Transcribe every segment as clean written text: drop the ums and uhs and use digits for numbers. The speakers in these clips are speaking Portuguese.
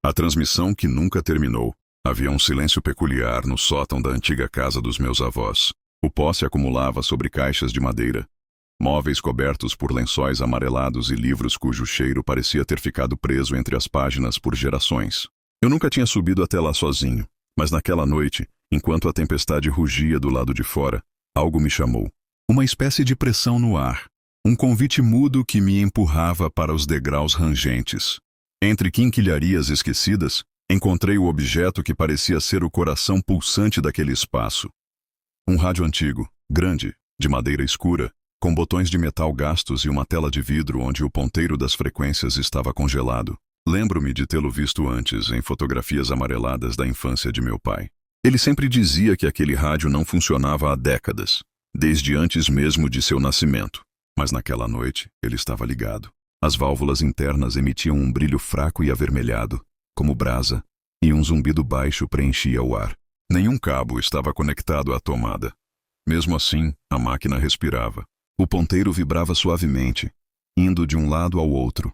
A transmissão que nunca terminou. Havia um silêncio peculiar no sótão da antiga casa dos meus avós. O pó se acumulava sobre caixas de madeira, móveis cobertos por lençóis amarelados e livros cujo cheiro parecia ter ficado preso entre as páginas por gerações. Eu nunca tinha subido até lá sozinho, mas naquela noite, enquanto a tempestade rugia do lado de fora, algo me chamou. Uma espécie de pressão no ar. Um convite mudo que me empurrava para os degraus rangentes. Entre quinquilharias esquecidas, encontrei o objeto que parecia ser o coração pulsante daquele espaço. Um rádio antigo, grande, de madeira escura, com botões de metal gastos e uma tela de vidro onde o ponteiro das frequências estava congelado. Lembro-me de tê-lo visto antes em fotografias amareladas da infância de meu pai. Ele sempre dizia que aquele rádio não funcionava há décadas, desde antes mesmo de seu nascimento. Mas naquela noite, ele estava ligado. As válvulas internas emitiam um brilho fraco e avermelhado, como brasa, e um zumbido baixo preenchia o ar. Nenhum cabo estava conectado à tomada. Mesmo assim, a máquina respirava. O ponteiro vibrava suavemente, indo de um lado ao outro,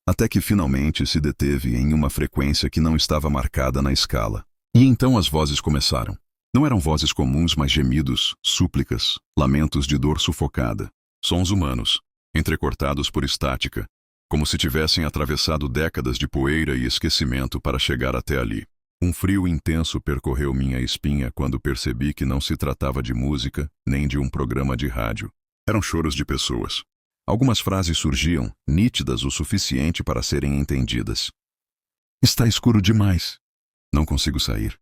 até que finalmente se deteve em uma frequência que não estava marcada na escala. E então as vozes começaram. Não eram vozes comuns, mas gemidos, súplicas, lamentos de dor sufocada. Sons humanos, entrecortados por estática, como se tivessem atravessado décadas de poeira e esquecimento para chegar até ali. Um frio intenso percorreu minha espinha quando percebi que não se tratava de música, nem de um programa de rádio. Eram choros de pessoas. Algumas frases surgiam, nítidas o suficiente para serem entendidas. Está escuro demais. Não consigo sair.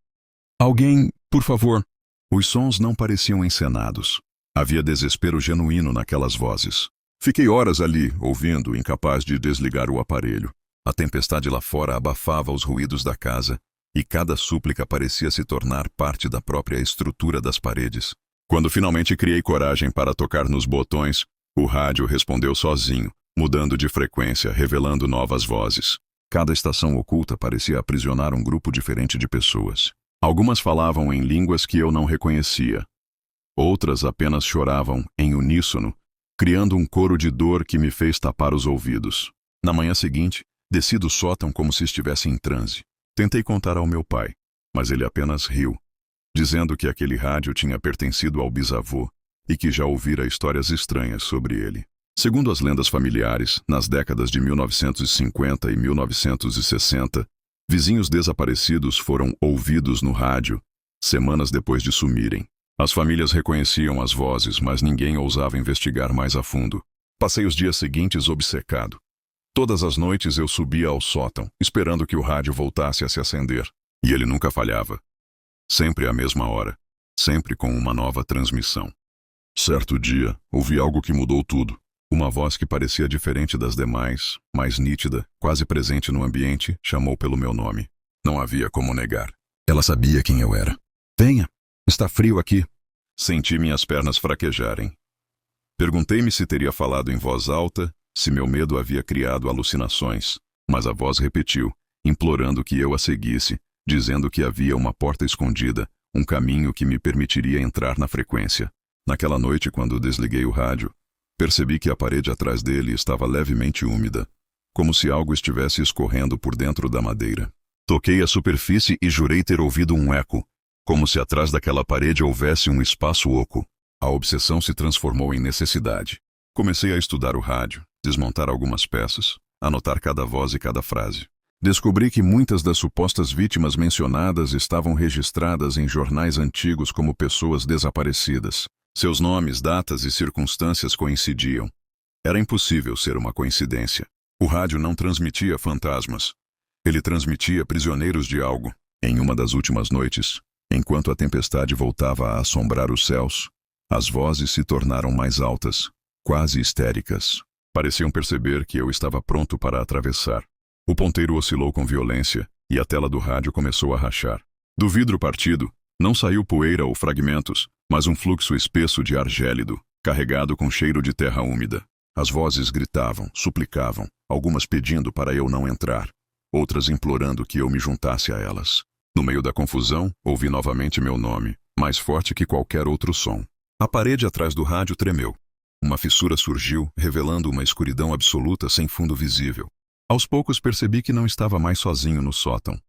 Alguém, por favor. Os sons não pareciam encenados. Havia desespero genuíno naquelas vozes. Fiquei horas ali, ouvindo, incapaz de desligar o aparelho. A tempestade lá fora abafava os ruídos da casa, e cada súplica parecia se tornar parte da própria estrutura das paredes. Quando finalmente criei coragem para tocar nos botões, o rádio respondeu sozinho, mudando de frequência, revelando novas vozes. Cada estação oculta parecia aprisionar um grupo diferente de pessoas. Algumas falavam em línguas que eu não reconhecia. Outras apenas choravam, em uníssono, criando um coro de dor que me fez tapar os ouvidos. Na manhã seguinte, desci do sótão como se estivesse em transe. Tentei contar ao meu pai, mas ele apenas riu, dizendo que aquele rádio tinha pertencido ao bisavô e que já ouvira histórias estranhas sobre ele. Segundo as lendas familiares, nas décadas de 1950 e 1960, vizinhos desaparecidos foram ouvidos no rádio, semanas depois de sumirem. As famílias reconheciam as vozes, mas ninguém ousava investigar mais a fundo. Passei os dias seguintes obcecado. Todas as noites eu subia ao sótão, esperando que o rádio voltasse a se acender. E ele nunca falhava. Sempre à mesma hora. Sempre com uma nova transmissão. Certo dia, ouvi algo que mudou tudo. Uma voz que parecia diferente das demais, mais nítida, quase presente no ambiente, chamou pelo meu nome. Não havia como negar. Ela sabia quem eu era. Venha! Está frio aqui. Senti minhas pernas fraquejarem. Perguntei-me se teria falado em voz alta, se meu medo havia criado alucinações, mas a voz repetiu, implorando que eu a seguisse, dizendo que havia uma porta escondida, um caminho que me permitiria entrar na frequência. Naquela noite, quando desliguei o rádio, percebi que a parede atrás dele estava levemente úmida, como se algo estivesse escorrendo por dentro da madeira. Toquei a superfície e jurei ter ouvido um eco, como se atrás daquela parede houvesse um espaço oco. A obsessão se transformou em necessidade. Comecei a estudar o rádio, desmontar algumas peças, anotar cada voz e cada frase. Descobri que muitas das supostas vítimas mencionadas estavam registradas em jornais antigos como pessoas desaparecidas. Seus nomes, datas e circunstâncias coincidiam. Era impossível ser uma coincidência. O rádio não transmitia fantasmas. Ele transmitia prisioneiros de algo. Em uma das últimas noites, enquanto a tempestade voltava a assombrar os céus, as vozes se tornaram mais altas, quase histéricas. Pareciam perceber que eu estava pronto para atravessar. O ponteiro oscilou com violência e a tela do rádio começou a rachar. Do vidro partido, não saiu poeira ou fragmentos, mas um fluxo espesso de ar gélido, carregado com cheiro de terra úmida. As vozes gritavam, suplicavam, algumas pedindo para eu não entrar, outras implorando que eu me juntasse a elas. No meio da confusão, ouvi novamente meu nome, mais forte que qualquer outro som. A parede atrás do rádio tremeu. Uma fissura surgiu, revelando uma escuridão absoluta sem fundo visível. Aos poucos percebi que não estava mais sozinho no sótão.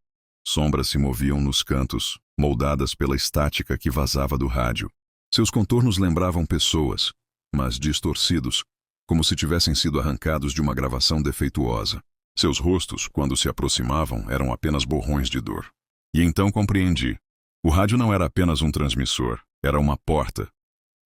Sombras se moviam nos cantos, moldadas pela estática que vazava do rádio. Seus contornos lembravam pessoas, mas distorcidos, como se tivessem sido arrancados de uma gravação defeituosa. Seus rostos, quando se aproximavam, eram apenas borrões de dor. E então compreendi. O rádio não era apenas um transmissor, era uma porta.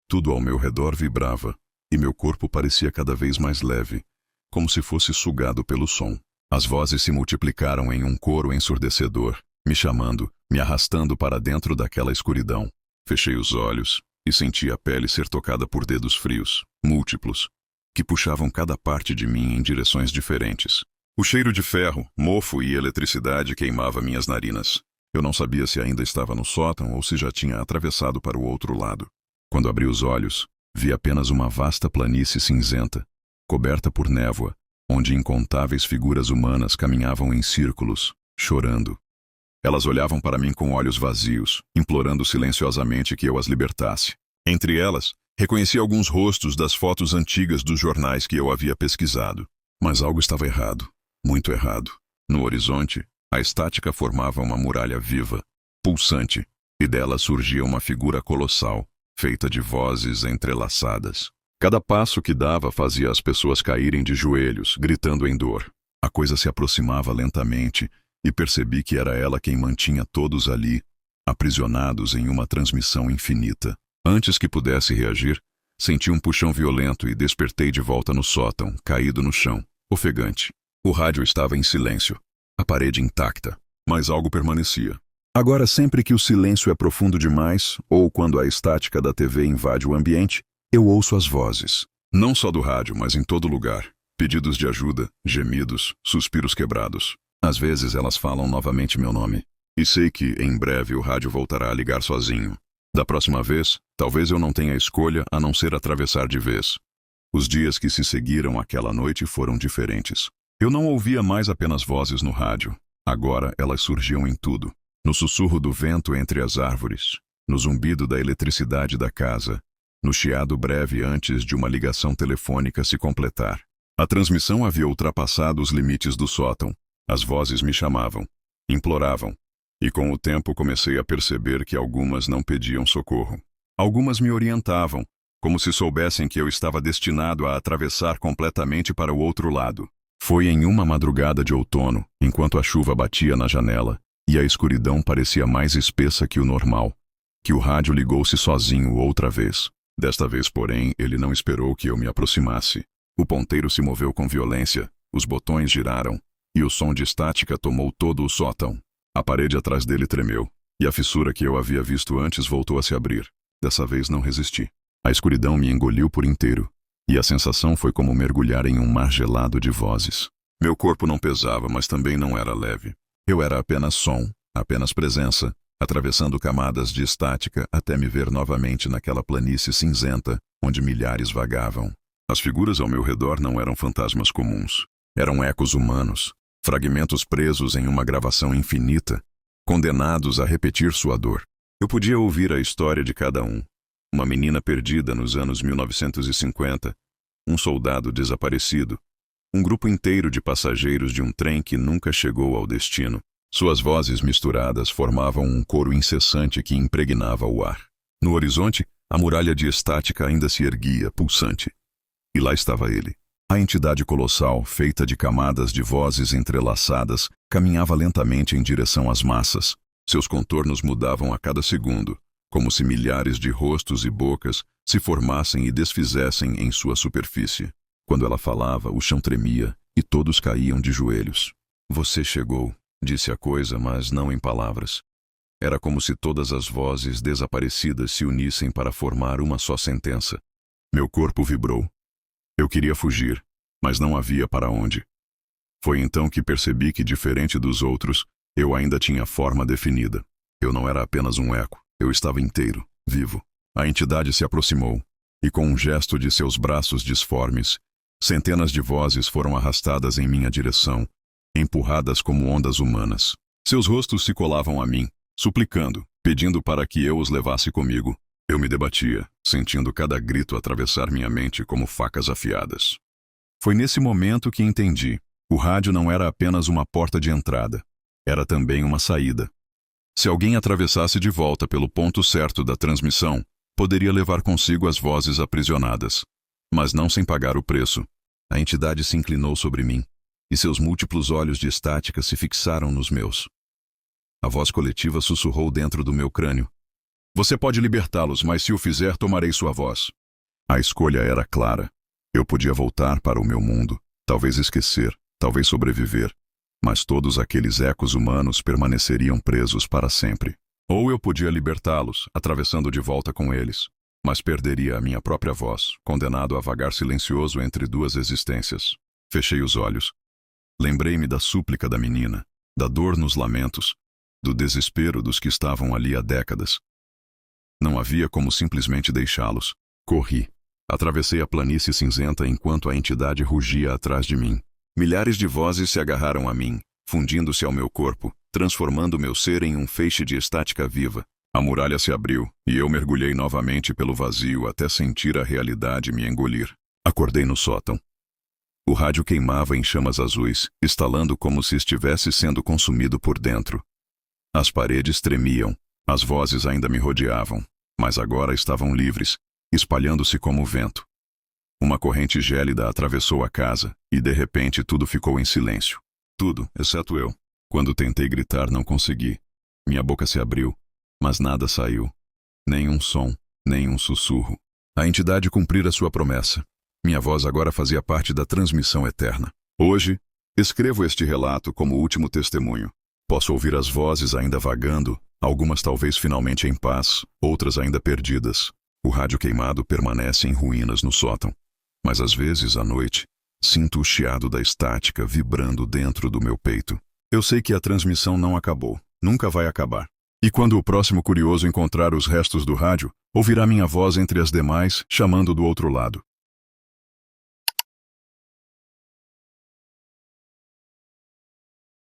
Tudo ao meu redor vibrava, e meu corpo parecia cada vez mais leve, como se fosse sugado pelo som. As vozes se multiplicaram em um coro ensurdecedor, me chamando, me arrastando para dentro daquela escuridão. Fechei os olhos e senti a pele ser tocada por dedos frios, múltiplos, que puxavam cada parte de mim em direções diferentes. O cheiro de ferro, mofo e eletricidade queimava minhas narinas. Eu não sabia se ainda estava no sótão ou se já tinha atravessado para o outro lado. Quando abri os olhos, vi apenas uma vasta planície cinzenta, coberta por névoa, onde incontáveis figuras humanas caminhavam em círculos, chorando. Elas olhavam para mim com olhos vazios, implorando silenciosamente que eu as libertasse. Entre elas, reconheci alguns rostos das fotos antigas dos jornais que eu havia pesquisado. Mas algo estava errado, muito errado. No horizonte, a estática formava uma muralha viva, pulsante, e dela surgia uma figura colossal, feita de vozes entrelaçadas. Cada passo que dava fazia as pessoas caírem de joelhos, gritando em dor. A coisa se aproximava lentamente e percebi que era ela quem mantinha todos ali, aprisionados em uma transmissão infinita. Antes que pudesse reagir, senti um puxão violento e despertei de volta no sótão, caído no chão, ofegante. O rádio estava em silêncio, a parede intacta, mas algo permanecia. Agora, sempre que o silêncio é profundo demais, ou quando a estática da TV invade o ambiente, eu ouço as vozes. Não só do rádio, mas em todo lugar. Pedidos de ajuda, gemidos, suspiros quebrados. Às vezes elas falam novamente meu nome. E sei que, em breve, o rádio voltará a ligar sozinho. Da próxima vez, talvez eu não tenha escolha a não ser atravessar de vez. Os dias que se seguiram àquela noite foram diferentes. Eu não ouvia mais apenas vozes no rádio. Agora elas surgiam em tudo. No sussurro do vento entre as árvores, no zumbido da eletricidade da casa, no chiado breve antes de uma ligação telefônica se completar. A transmissão havia ultrapassado os limites do sótão. As vozes me chamavam, imploravam, e com o tempo comecei a perceber que algumas não pediam socorro. Algumas me orientavam, como se soubessem que eu estava destinado a atravessar completamente para o outro lado. Foi em uma madrugada de outono, enquanto a chuva batia na janela, e a escuridão parecia mais espessa que o normal, que o rádio ligou-se sozinho outra vez. Desta vez, porém, ele não esperou que eu me aproximasse. O ponteiro se moveu com violência, os botões giraram, e o som de estática tomou todo o sótão. A parede atrás dele tremeu, e a fissura que eu havia visto antes voltou a se abrir. Dessa vez não resisti. A escuridão me engoliu por inteiro, e a sensação foi como mergulhar em um mar gelado de vozes. Meu corpo não pesava, mas também não era leve. Eu era apenas som, apenas presença, atravessando camadas de estática até me ver novamente naquela planície cinzenta, onde milhares vagavam. As figuras ao meu redor não eram fantasmas comuns. Eram ecos humanos, fragmentos presos em uma gravação infinita, condenados a repetir sua dor. Eu podia ouvir a história de cada um. Uma menina perdida nos anos 1950, um soldado desaparecido, um grupo inteiro de passageiros de um trem que nunca chegou ao destino. Suas vozes misturadas formavam um coro incessante que impregnava o ar. No horizonte, a muralha de estática ainda se erguia, pulsante. E lá estava ele. A entidade colossal, feita de camadas de vozes entrelaçadas, caminhava lentamente em direção às massas. Seus contornos mudavam a cada segundo, como se milhares de rostos e bocas se formassem e desfizessem em sua superfície. Quando ela falava, o chão tremia e todos caíam de joelhos. Você chegou, disse a coisa, mas não em palavras. Era como se todas as vozes desaparecidas se unissem para formar uma só sentença. Meu corpo vibrou. Eu queria fugir, mas não havia para onde. Foi então que percebi que, diferente dos outros, eu ainda tinha forma definida. Eu não era apenas um eco, eu estava inteiro, vivo. A entidade se aproximou, e com um gesto de seus braços disformes, centenas de vozes foram arrastadas em minha direção, empurradas como ondas humanas. Seus rostos se colavam a mim, suplicando, pedindo para que eu os levasse comigo. Eu me debatia, sentindo cada grito atravessar minha mente como facas afiadas. Foi nesse momento que entendi. O rádio não era apenas uma porta de entrada. Era também uma saída. Se alguém atravessasse de volta pelo ponto certo da transmissão, poderia levar consigo as vozes aprisionadas. Mas não sem pagar o preço. A entidade se inclinou sobre mim, e seus múltiplos olhos de estática se fixaram nos meus. A voz coletiva sussurrou dentro do meu crânio. Você pode libertá-los, mas se o fizer, tomarei sua voz. A escolha era clara. Eu podia voltar para o meu mundo, talvez esquecer, talvez sobreviver, mas todos aqueles ecos humanos permaneceriam presos para sempre. Ou eu podia libertá-los, atravessando de volta com eles, mas perderia a minha própria voz, condenado a vagar silencioso entre duas existências. Fechei os olhos. Lembrei-me da súplica da menina, da dor nos lamentos, do desespero dos que estavam ali há décadas. Não havia como simplesmente deixá-los. Corri. Atravessei a planície cinzenta enquanto a entidade rugia atrás de mim. Milhares de vozes se agarraram a mim, fundindo-se ao meu corpo, transformando meu ser em um feixe de estática viva. A muralha se abriu, e eu mergulhei novamente pelo vazio até sentir a realidade me engolir. Acordei no sótão. O rádio queimava em chamas azuis, estalando como se estivesse sendo consumido por dentro. As paredes tremiam, as vozes ainda me rodeavam, mas agora estavam livres, espalhando-se como o vento. Uma corrente gélida atravessou a casa, e de repente tudo ficou em silêncio. Tudo, exceto eu. Quando tentei gritar, não consegui. Minha boca se abriu, mas nada saiu. Nem um som, nem um sussurro. A entidade cumprira sua promessa. Minha voz agora fazia parte da transmissão eterna. Hoje, escrevo este relato como último testemunho. Posso ouvir as vozes ainda vagando, algumas talvez finalmente em paz, outras ainda perdidas. O rádio queimado permanece em ruínas no sótão. Mas às vezes, à noite, sinto o chiado da estática vibrando dentro do meu peito. Eu sei que a transmissão não acabou, nunca vai acabar. E quando o próximo curioso encontrar os restos do rádio, ouvirá minha voz entre as demais, chamando do outro lado.